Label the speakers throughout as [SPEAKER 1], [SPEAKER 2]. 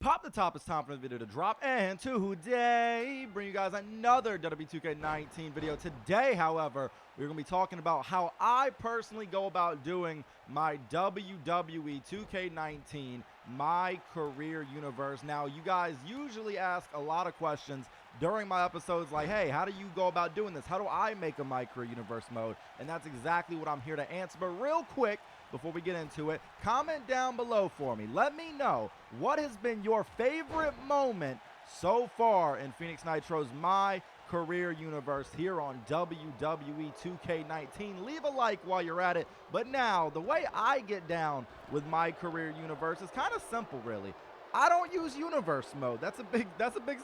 [SPEAKER 1] Pop the top, it's time for the video to drop, and today, bring you guys another WWE 2K19 video. Today, however, we're going to be talking about how I personally go about doing my WWE 2K19 My Career Universe. Now, you guys usually ask a lot of questions during my episodes like, hey, how do you go about doing this? How do I make a My Career Universe mode? And that's exactly what I'm here to answer. But real quick, before we get into it, comment down below for me. Let me know what has been your favorite moment so far in Phoenix Nitro's My Career Universe here on WWE 2K19. Leave a like while you're at it. But now, the way I get down with My Career Universe is kind of simple, really. I don't use universe mode. That's a big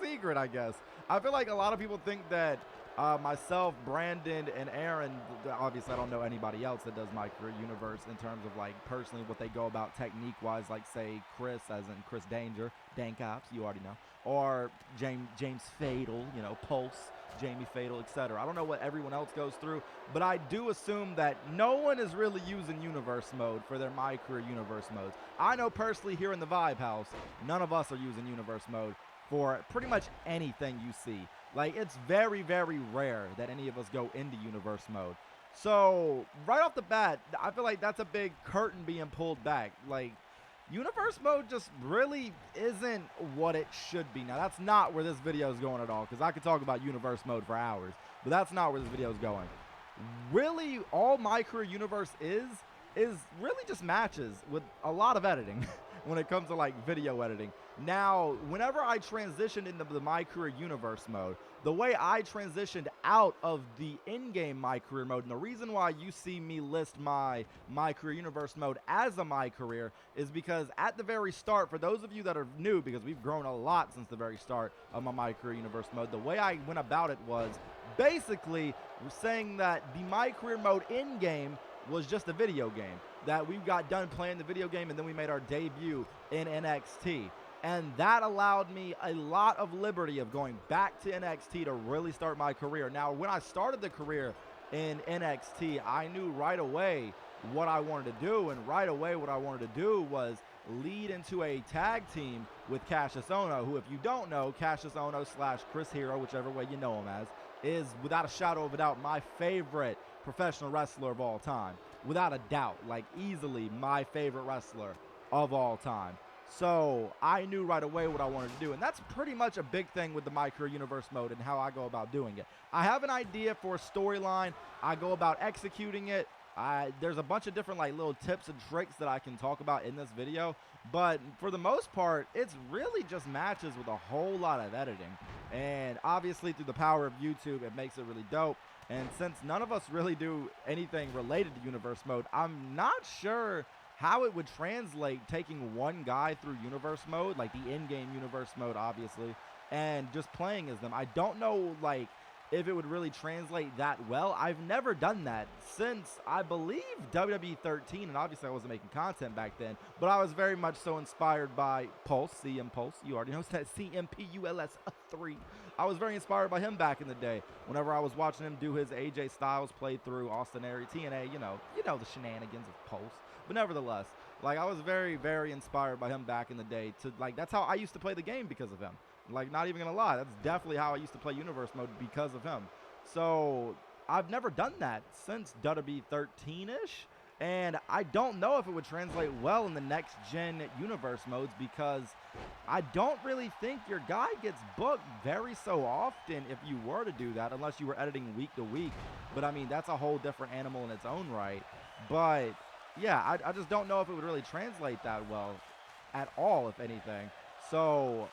[SPEAKER 1] secret, I guess. I feel like a lot of people think that myself, Brandon, and Aaron, obviously I don't know anybody else that does My Career Universe in terms of like personally what they go about technique-wise, like say Chris, as in Chris Danger, Dank Ops, you already know, or James Fatal, you know, Pulse, Jamie Fatal, etc. I don't know what everyone else goes through, but I do assume that no one is really using universe mode for their My Career Universe modes. I know personally here in the Vibe House, none of us are using universe mode for pretty much anything you see. Like, it's very, very rare that any of us go into universe mode. So, right off the bat, I feel like that's a big curtain being pulled back. Like, universe mode just really isn't what it should be. Now, that's not where this video is going at all, because I could talk about universe mode for hours, but that's not where this video is going. Really, all My Career Universe is really just matches with a lot of editing when it comes to like video editing. Now, whenever I transitioned into the My Career Universe mode, the way I transitioned out of the in-game My Career mode, and the reason why you see me list my Career Universe mode as a My Career is because at the very start, for those of you that are new, because we've grown a lot since the very start of my Career Universe mode, the way I went about it was basically saying that the My Career mode in-game was just a video game, that we got done playing the video game and then we made our debut in NXT. And that allowed me a lot of liberty of going back to NXT to really start my career. Now, when I started the career in NXT, I knew right away what I wanted to do, and right away what I wanted to do was lead into a tag team with Cassius Ohno, who, if you don't know, Cassius Ohno / Chris Hero, whichever way you know him as, is without a shadow of a doubt my favorite professional wrestler of all time. Without a doubt, like easily my favorite wrestler of all time. So I knew right away what I wanted to do, and that's pretty much a big thing with the My Career Universe mode and how I go about doing it. I have an idea for a storyline. I go about executing it. There's a bunch of different like little tips and tricks that I can talk about in this video, but for the most part, it's really just matches with a whole lot of editing. And obviously through the power of YouTube, it makes it really dope. And since none of us really do anything related to universe mode, I'm not sure how it would translate taking one guy through universe mode, like the in-game universe mode, obviously, and just playing as them. I don't know, like, if it would really translate that well. I've never done that since, I believe, WWE 13, and obviously I wasn't making content back then, but I was very much so inspired by Pulse, CM Pulse. You already know that, CMPULS 3. I was very inspired by him back in the day. Whenever I was watching him do his AJ Styles playthrough, Austin Aries, TNA, you know the shenanigans of Pulse. But nevertheless, like, I was very, very inspired by him back in the day. Like, that's how I used to play the game, because of him. Like, not even gonna lie, that's definitely how I used to play universe mode, because of him. So I've never done that since WWE 13-ish, and I don't know if it would translate well in the next gen universe modes, because I don't really think your guy gets booked very so often if you were to do that, unless you were editing week to week. But I mean, that's a whole different animal in its own right. But yeah, I just don't know if it would really translate that well at all, if anything. So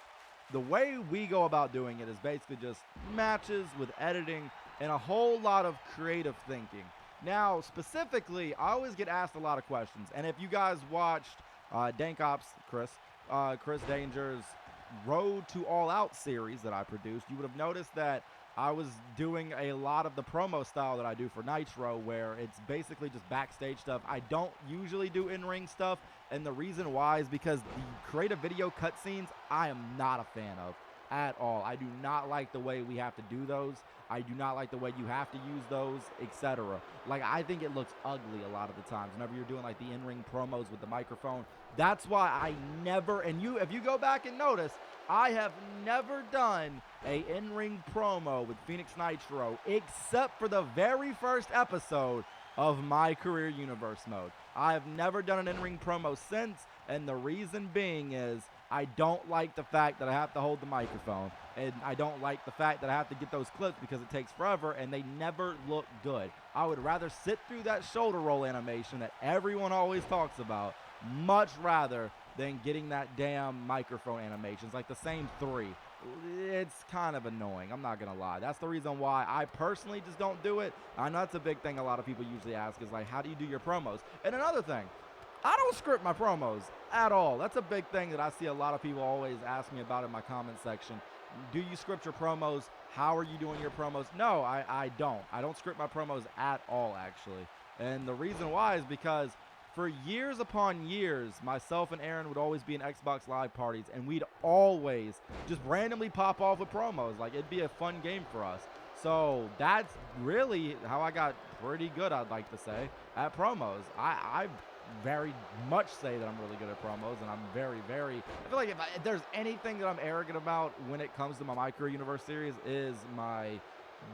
[SPEAKER 1] the way we go about doing it is basically just matches with editing and a whole lot of creative thinking. Now, specifically, I always get asked a lot of questions. And if you guys watched Dank Ops, Chris Danger's Road to All Out series that I produced, you would have noticed that I was doing a lot of the promo style that I do for Nitro, where it's basically just backstage stuff. I don't usually do in-ring stuff, and the reason why is because the creative video cutscenes I am not a fan of. at all. I do not like the way we have to do those. I do not like the way you have to use those, etc. Like, I think it looks ugly a lot of the times whenever you're doing like the in-ring promos with the microphone. That's why I never, and if you go back and notice, I have never done a in-ring promo with Phoenix Nitro except for the very first episode of my career universe mode. I have never done an in-ring promo since, and the reason being is I don't like the fact that I have to hold the microphone, and I don't like the fact that I have to get those clips because it takes forever and they never look good. I would rather sit through that shoulder roll animation that everyone always talks about, much rather than getting that damn microphone animations, like the same 3. It's kind of annoying, I'm not gonna lie. That's the reason why I personally just don't do it. I know that's a big thing a lot of people usually ask is like, how do you do your promos? And another thing, I don't script my promos at all. That's a big thing that I see a lot of people always ask me about in my comment section. Do you script your promos? How are you doing your promos? No, I don't. I don't script my promos at all, actually. And the reason why is because for years upon years, myself and Aaron would always be in Xbox Live parties, and we'd always just randomly pop off with promos. Like, it'd be a fun game for us. So that's really how I got pretty good, I'd like to say, at promos. I very much say that I'm really good at promos, and I'm very, I feel like if there's anything that I'm arrogant about when it comes to my Career Universe series is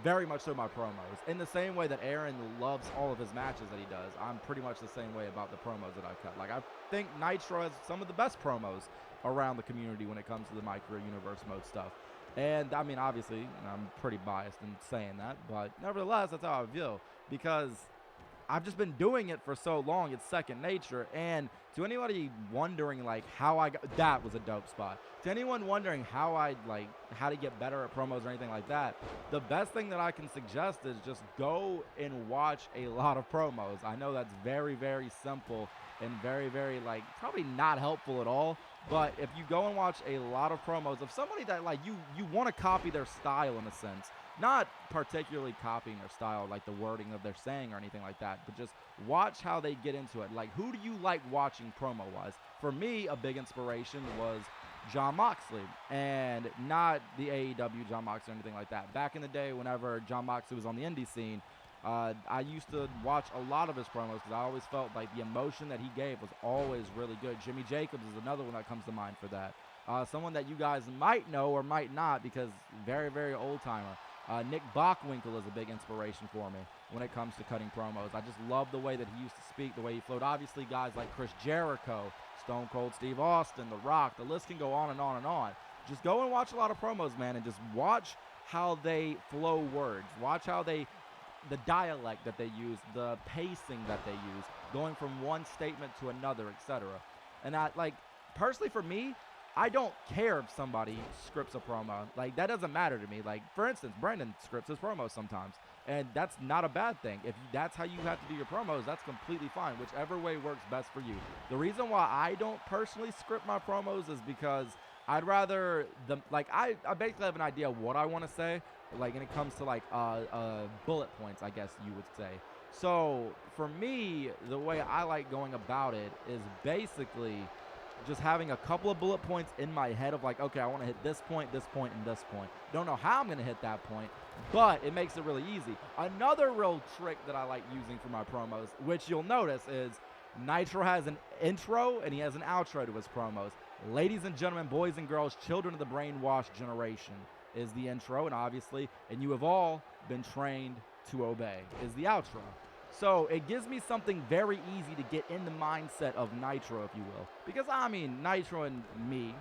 [SPEAKER 1] very much so my promos. In the same way that Aaron loves all of his matches that he does, I'm pretty much the same way about the promos that I've cut. Like, I think Nitro has some of the best promos around the community when it comes to the My Career Universe mode stuff. And, I mean, obviously, I'm pretty biased in saying that, but nevertheless, that's how I feel, because I've just been doing it for so long, it's second nature. And to anybody wondering, like, how I got, that was a dope spot. To anyone wondering how to get better at promos or anything like that, the best thing that I can suggest is just go and watch a lot of promos. I know that's very, simple and very, like, probably not helpful at all. But if you go and watch a lot of promos of somebody that, like, you want to copy their style in a sense, not particularly copying their style, like the wording of their saying or anything like that, but just watch how they get into it. Like, who do you like watching promo-wise? For me, a big inspiration was Jon Moxley, and not the AEW Jon Moxley or anything like that. Back in the day, whenever Jon Moxley was on the indie scene, I used to watch a lot of his promos because I always felt like the emotion that he gave was always really good. Jimmy Jacobs is another one that comes to mind for that. Someone that you guys might know or might not because very old-timer. Nick Bockwinkel is a big inspiration for me when it comes to cutting promos. I just love the way that he used to speak, the way he flowed. Obviously, guys like Chris Jericho, Stone Cold Steve Austin, The Rock, the list can go on and on and on. Just go and watch a lot of promos, man, and just watch how they flow words. Watch how the dialect that they use, the pacing that they use, going from one statement to another, etc. And personally for me, I don't care if somebody scripts a promo. Like, that doesn't matter to me. Like, for instance, Brandon scripts his promos sometimes, and that's not a bad thing. If that's how you have to do your promos, that's completely fine. Whichever way works best for you. The reason why I don't personally script my promos is because I'd rather I basically have an idea of what I want to say, like, when it comes to bullet points, I guess you would say. So for me, the way I like going about it is basically just having a couple of bullet points in my head of like, okay, I want to hit this point, and this point. Don't know how I'm going to hit that point, but it makes it really easy. Another real trick that I like using for my promos, which you'll notice, is Nitro has an intro and he has an outro to his promos. Ladies and gentlemen, boys and girls, children of the brainwashed generation is the intro, and obviously, and you have all been trained to obey is the outro. So it gives me something very easy to get in the mindset of Nitro, if you will. Because, I mean, Nitro and me,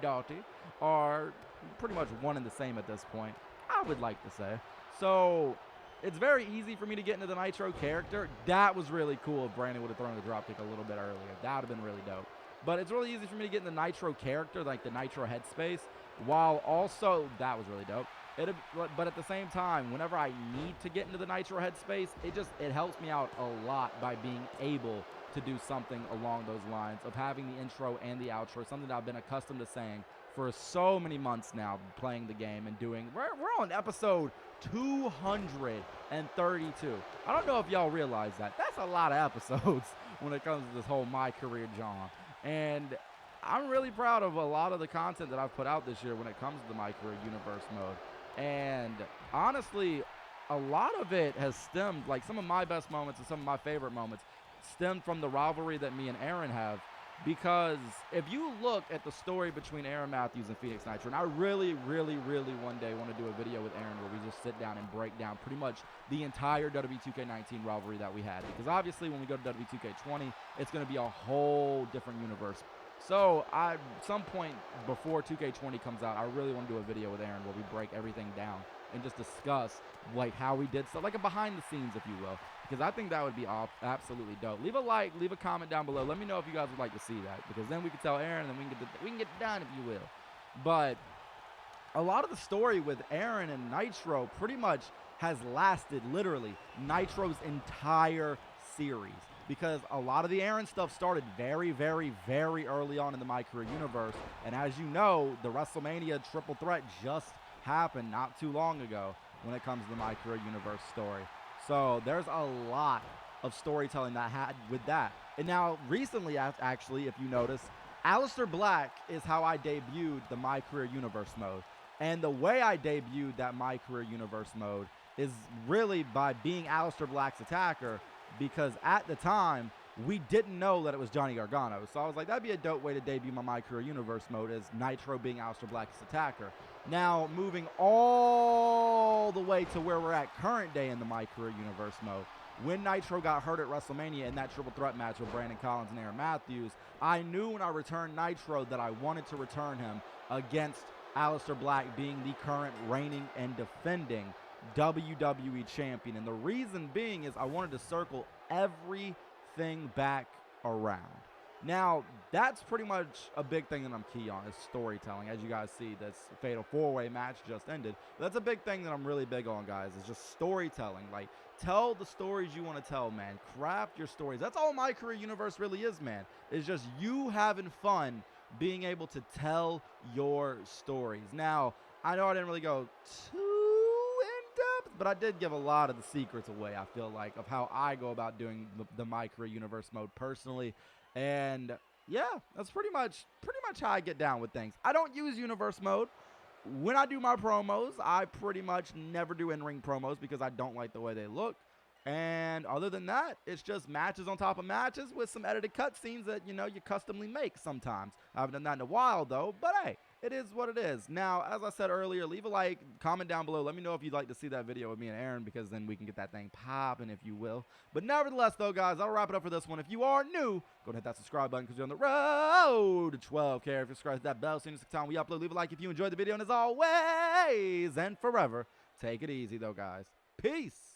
[SPEAKER 1] Doughty, are pretty much one and the same at this point, I would like to say. So it's very easy for me to get into the Nitro character. That was really cool if Brandon would have thrown the dropkick a little bit earlier. That would have been really dope. But it's really easy for me to get in the Nitro character, like the Nitro headspace, while also, that was really dope. But at the same time, whenever I need to get into the Nitro headspace, it helps me out a lot by being able to do something along those lines of having the intro and the outro, something that I've been accustomed to saying for so many months now, playing the game and doing. We're on episode 232. I don't know if y'all realize that. That's a lot of episodes when it comes to this whole My Career John. And I'm really proud of a lot of the content that I've put out this year when it comes to the My Career Universe mode. And honestly, a lot of it has stemmed, like some of my best moments and some of my favorite moments, stemmed from the rivalry that me and Aaron have. Because if you look at the story between Aaron Matthews and Phoenix Nitro, and I really, really, really one day want to do a video with Aaron where we just sit down and break down pretty much the entire WWE2K19 rivalry that we had. Because obviously when we go to WWE2K20, it's going to be a whole different universe. So at some point before 2K20 comes out, I really want to do a video with Aaron where we break everything down and just discuss like how we did stuff, like a behind the scenes, if you will, because I think that would be absolutely dope. Leave a like, leave a comment down below. Let me know if you guys would like to see that, because then we can tell Aaron and then we can get it done, if you will. But a lot of the story with Aaron and Nitro pretty much has lasted literally Nitro's entire series, because a lot of the Aaron stuff started very, very, very early on in the My Career Universe. And as you know, the WrestleMania Triple Threat just happened not too long ago when it comes to the My Career Universe story. So there's a lot of storytelling that had with that. And now recently, actually, if you notice, Aleister Black is how I debuted the My Career Universe mode. And the way I debuted that My Career Universe mode is really by being Aleister Black's attacker, because at the time, we didn't know that it was Johnny Gargano. So I was like, that'd be a dope way to debut my Career Universe mode, as Nitro being Aleister Black's attacker. Now, moving all the way to where we're at current day in the My Career Universe mode, when Nitro got hurt at WrestleMania in that triple threat match with Brandon Collins and Aaron Matthews, I knew when I returned Nitro that I wanted to return him against Aleister Black being the current reigning and defending WWE champion. And the reason being is I wanted to circle everything back around. Now, that's pretty much a big thing that I'm key on, is storytelling. As you guys see, this Fatal 4-Way match just ended. That's a big thing that I'm really big on, guys, is just storytelling. Like, tell the stories you want to tell, man. Craft your stories. That's all My Career Universe really is, man. It's just you having fun being able to tell your stories. Now, I know I didn't really go too in-depth, but I did give a lot of the secrets away, I feel like, of how I go about doing the My Career Universe mode personally. And yeah, that's pretty much how I get down with things. I don't use universe mode. When I do my promos, I pretty much never do in-ring promos because I don't like the way they look. And other than that, it's just matches on top of matches with some edited cutscenes that, you know, you customly make sometimes. I haven't done that in a while, though, but hey, it is what it is. Now, as I said earlier, leave a like, comment down below. Let me know if you'd like to see that video with me and Aaron, because then we can get that thing popping, if you will. But nevertheless, though, guys, I'll wrap it up for this one. If you are new, go ahead and hit that subscribe button, because you're on the road to 12K. If you're subscribed to that bell, so you know the time we upload, leave a like if you enjoyed the video. And as always, and forever, take it easy, though, guys. Peace.